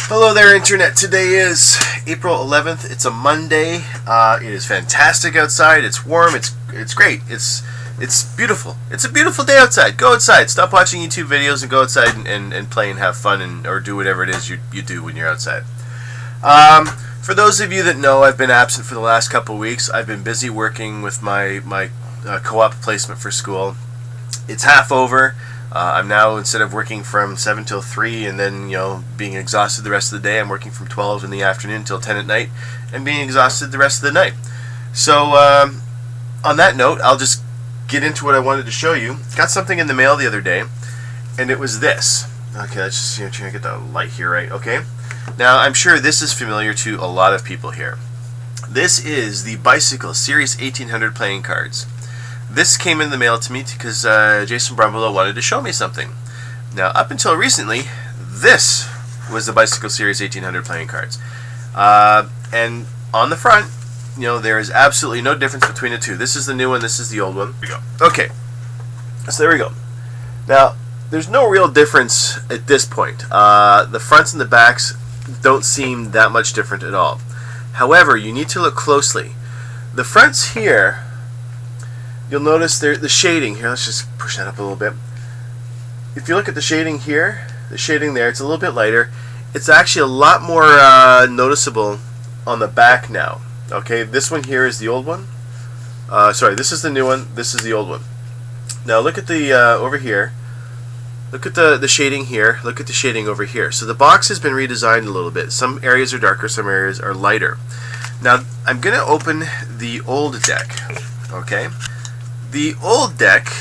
Hello there, Internet. Today is April 11th. It's a Monday. It is fantastic outside. It's warm. It's great. It's beautiful. It's a beautiful day outside. Go outside. Stop watching YouTube videos and go outside and play and have fun or do whatever it is you do when you're outside. For those of you that know, I've been absent for the last couple of weeks. I've been busy working with my co-op placement for school. It's half over. I'm now, instead of working from 7 till 3 and then, being exhausted the rest of the day, I'm working from 12 in the afternoon till 10 at night and being exhausted the rest of the night. So, on that note, I'll just get into what I wanted to show you. Got something in the mail the other day, and it was this. Okay, let's just try to get the light here right. Okay. Now, I'm sure this is familiar to a lot of people here. This is the Bicycle Series 1800 playing cards. This came in the mail to me because Jason Brumbelow wanted to show me something. Now, up until recently, this was the Bicycle Series 1800 playing cards. And on the front, there is absolutely no difference between the two. This is the new one, this is the old one. Here we go. Okay, so there we go. Now, there's no real difference at this point. The fronts and the backs don't seem that much different at all. However, you need to look closely. The fronts here, you'll notice the shading here. Let's just push that up a little bit. If you look at the shading here, the shading there, it's a little bit lighter. It's actually a lot more noticeable on the back now. Okay, this one here is the old one. Sorry, this is the new one. This is the old one. Now look at the over here. Look at the shading here. Look at the shading over here. So the box has been redesigned a little bit. Some areas are darker, some areas are lighter. Now I'm going to open the old deck. Okay. The old deck,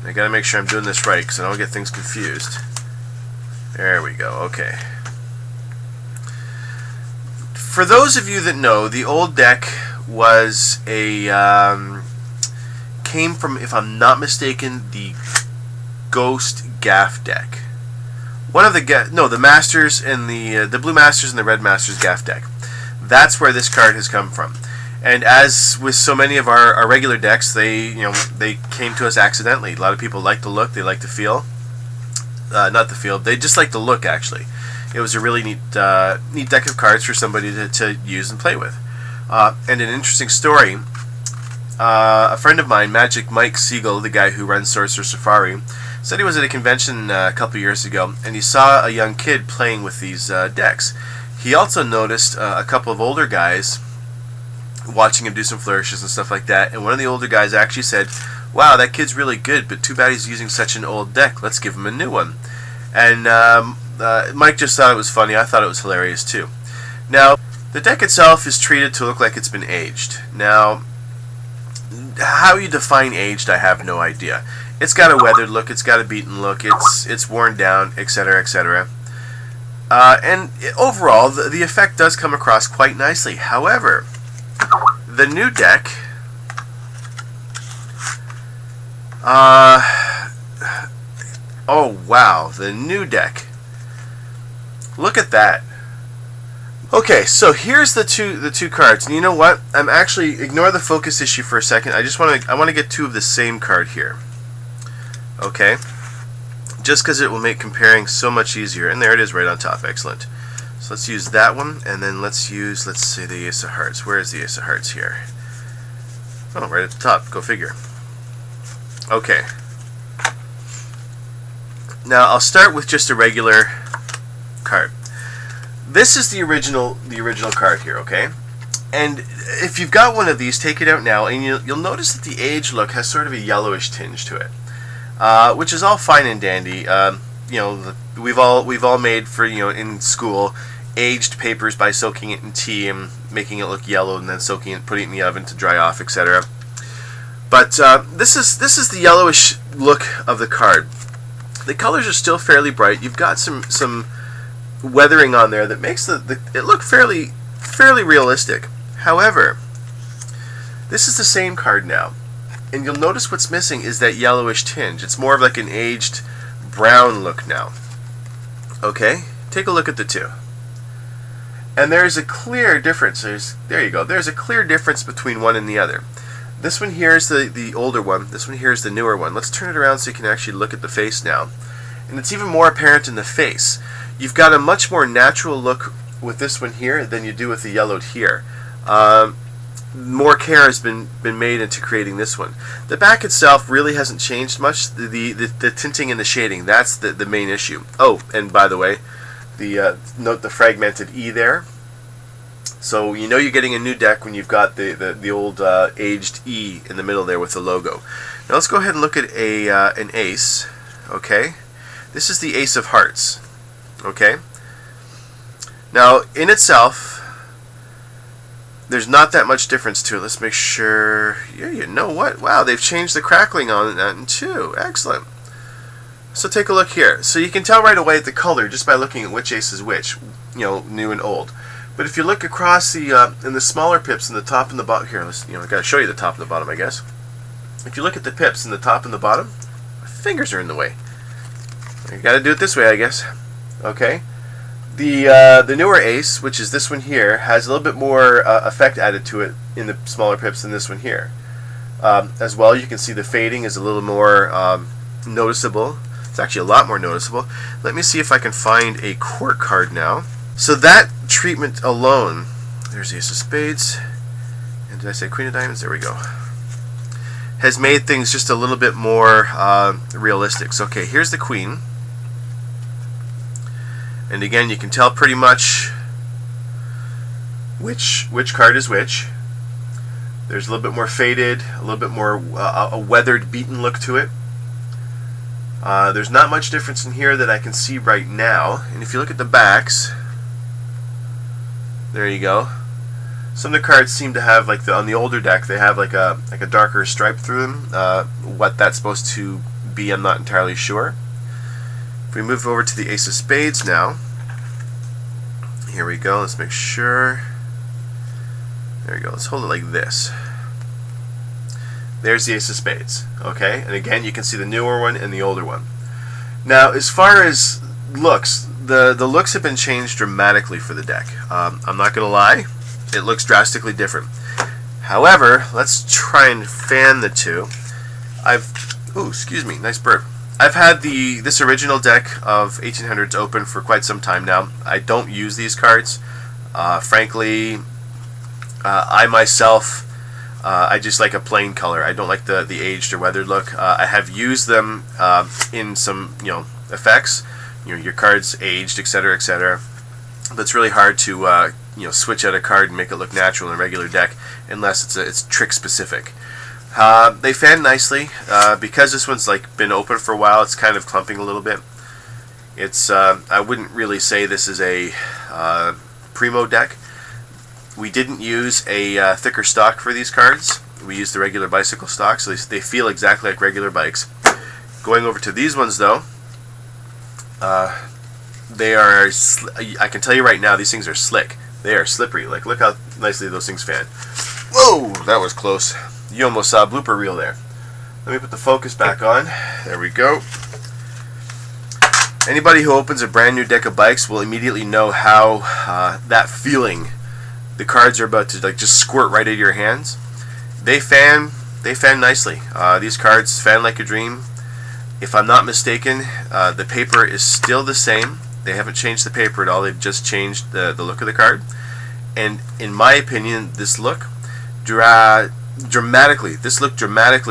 I gotta make sure I'm doing this right because I don't get things confused. There we go, okay. For those of you that know, the old deck was came from, if I'm not mistaken, the Ghost Gaff deck. One of the Masters and the Blue Masters and the Red Masters Gaff deck. That's where this card has come from. And as with so many of our regular decks, they came to us accidentally. A lot of people like the look, they like the feel. Not the feel, they just like the look, actually. It was a really neat deck of cards for somebody to use and play with. And an interesting story, a friend of mine, Magic Mike Siegel, the guy who runs Sorcerer Safari, said he was at a convention a couple years ago, and he saw a young kid playing with these decks. He also noticed a couple of older guys watching him do some flourishes and stuff like that, and one of the older guys actually said, "Wow, that kid's really good, but too bad he's using such an old deck. Let's give him a new one." And Mike just thought it was funny. I thought it was hilarious too. Now, the deck itself is treated to look like it's been aged. Now, how you define aged, I have no idea. It's got a weathered look, it's got a beaten look, it's worn down, etc., etc. And overall, the effect does come across quite nicely. However, the new deck, oh wow, the new deck. Look at that. Okay, so here's the two cards. And you know what? I'm actually, ignore the focus issue for a second. I want to get two of the same card here. Okay? Just because it will make comparing so much easier. And there it is right on top. Excellent. So let's use that one, and then let's say the Ace of Hearts. Where is the Ace of Hearts here? Oh, right at the top. Go figure. Okay. Now, I'll start with just a regular card. This is the original card here, okay? And if you've got one of these, take it out now, and you'll notice that the age look has sort of a yellowish tinge to it, which is all fine and dandy. We've all made for in school aged papers by soaking it in tea and making it look yellow, and then soaking it, putting it in the oven to dry off, etc. But this is the yellowish look of the card. The colors are still fairly bright. You've got some weathering on there that makes it look fairly realistic. However, this is the same card now, and you'll notice what's missing is that yellowish tinge. It's more of like an aged brown look now. Okay, take a look at the two. And there's a clear difference. There you go. There's a clear difference between one and the other. This one here is the older one. This one here is the newer one. Let's turn it around so you can actually look at the face now. And it's even more apparent in the face. you've got a much more natural look with this one here than you do with the yellowed here. More care has been made into creating this one. The back itself really hasn't changed much. The tinting and the shading, that's the main issue. Oh, and by the way, note the fragmented E there. So you know you're getting a new deck when you've got the old aged E in the middle there with the logo. Now let's go ahead and look at an ace. Okay, this is the Ace of Hearts. Okay. Now in itself, there's not that much difference to it. Let's make sure. Yeah, you know what? Wow, they've changed the crackling on that too. Excellent. So take a look here. So you can tell right away the color just by looking at which ace is which, you know, new and old. But if you look across in the smaller pips in the top and the bottom here, let's, I got to show you the top and the bottom, I guess. If you look at the pips in the top and the bottom, my fingers are in the way. You got to do it this way, I guess. Okay. The newer ace, which is this one here, has a little bit more effect added to it in the smaller pips than this one here. As well, you can see the fading is a little more noticeable. It's actually a lot more noticeable. Let me see if I can find a court card now. So that treatment alone, there's the Ace of Spades, and did I say Queen of Diamonds? There we go. Has made things just a little bit more realistic. So okay, here's the Queen. And again, you can tell pretty much which card is which. There's a little bit more faded, a little bit more a weathered, beaten look to it. There's not much difference in here that I can see right now. And if you look at the backs, there you go. Some of the cards seem to have, like on the older deck, they have like a darker stripe through them. What that's supposed to be, I'm not entirely sure. If we move over to the Ace of Spades now, here we go, let's make sure. There we go, let's hold it like this. There's the Ace of Spades, okay? And again, you can see the newer one and the older one. Now, as far as looks, the looks have been changed dramatically for the deck. I'm not going to lie, it looks drastically different. However, let's try and fan the two. Ooh, excuse me, nice burp. I've had this original deck of 1800s open for quite some time now. I don't use these cards. Frankly, I myself, I just like a plain color. I don't like the aged or weathered look. I have used them in some effects. Your cards aged, etc., etc. But it's really hard to switch out a card and make it look natural in a regular deck unless it's trick specific. They fan nicely. Because this one's been open for a while, it's kind of clumping a little bit. It's I wouldn't really say this is a primo deck. We didn't use a thicker stock for these cards. We used the regular bicycle stock, so they feel exactly like regular bikes. Going over to these ones though, they are, I can tell you right now, these things are slick. They are slippery. Look how nicely those things fan. Whoa, that was close. You almost saw a blooper reel there. Let me put the focus back on. There we go. Anybody who opens a brand new deck of bikes will immediately know how that feeling, the cards are about to just squirt right into your hands. They fan nicely. These cards fan like a dream. If I'm not mistaken, the paper is still the same. They haven't changed the paper at all. They've just changed the look of the card. And in my opinion, this look dramatically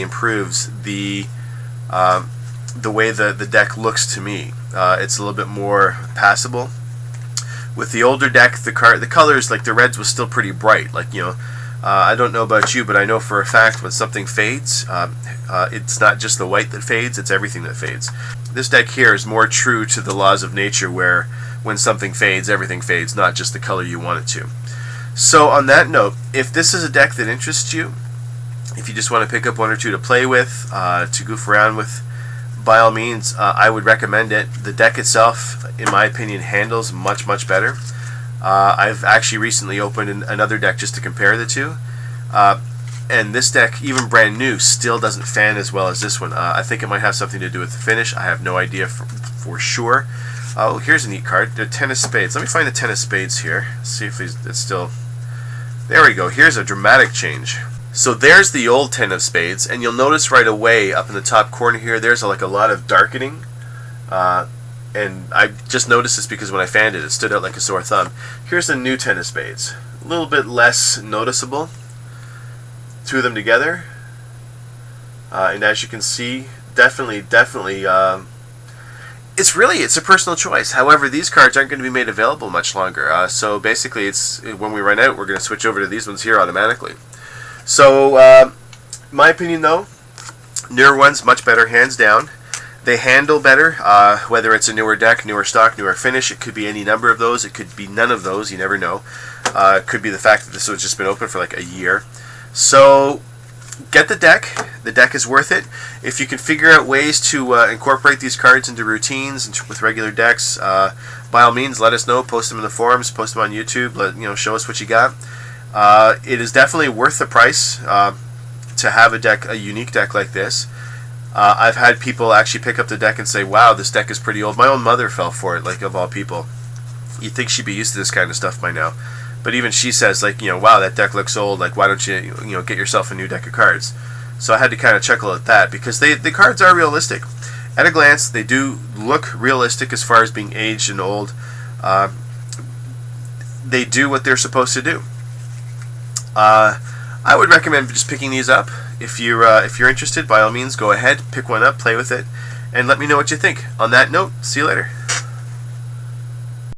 improves the way the deck looks to me. It's a little bit more passable. With the older deck, the colors, like the reds, was still pretty bright. I don't know about you, but I know for a fact when something fades, it's not just the white that fades, it's everything that fades. This deck here is more true to the laws of nature, where when something fades, everything fades, not just the color you want it to. So on that note, if this is a deck that interests you, if you just want to pick up one or two to play with, to goof around with, by all means, I would recommend it. The deck itself, in my opinion, handles much, much better. I've actually recently opened another deck just to compare the two. And this deck, even brand new, still doesn't fan as well as this one. I think it might have something to do with the finish. I have no idea for sure. Oh, here's a neat card. The Ten of Spades. Let me find the Ten of Spades here. See if it's still... There we go. Here's a dramatic change. So there's the old Ten of Spades, and you'll notice right away up in the top corner here, there's a lot of darkening. and I just noticed this because when I fanned it, it stood out like a sore thumb. Here's the new Ten of Spades. A little bit less noticeable. Two of them together. And as you can see, definitely, it's a personal choice. However, these cards aren't going to be made available much longer. So basically, when we run out, we're going to switch over to these ones here automatically. So, my opinion though, newer ones, much better, hands down. They handle better, whether it's a newer deck, newer stock, newer finish. It could be any number of those. It could be none of those. You never know. It could be the fact that this has just been open for like a year. So, get the deck. The deck is worth it. If you can figure out ways to incorporate these cards into routines and with regular decks, by all means, let us know. Post them in the forums. Post them on YouTube. Show us what you got. It is definitely worth the price to have a unique deck like this. I've had people actually pick up the deck and say, wow, this deck is pretty old. My own mother fell for it, like, of all people. You'd think she'd be used to this kind of stuff by now. But even she says, like, wow, that deck looks old. Like, why don't you, get yourself a new deck of cards? So I had to kind of chuckle at that because the cards are realistic. At a glance, they do look realistic as far as being aged and old. They do what they're supposed to do. I would recommend just picking these up. If you're interested, by all means, go ahead, pick one up, play with it, and let me know what you think. On that note, see you later.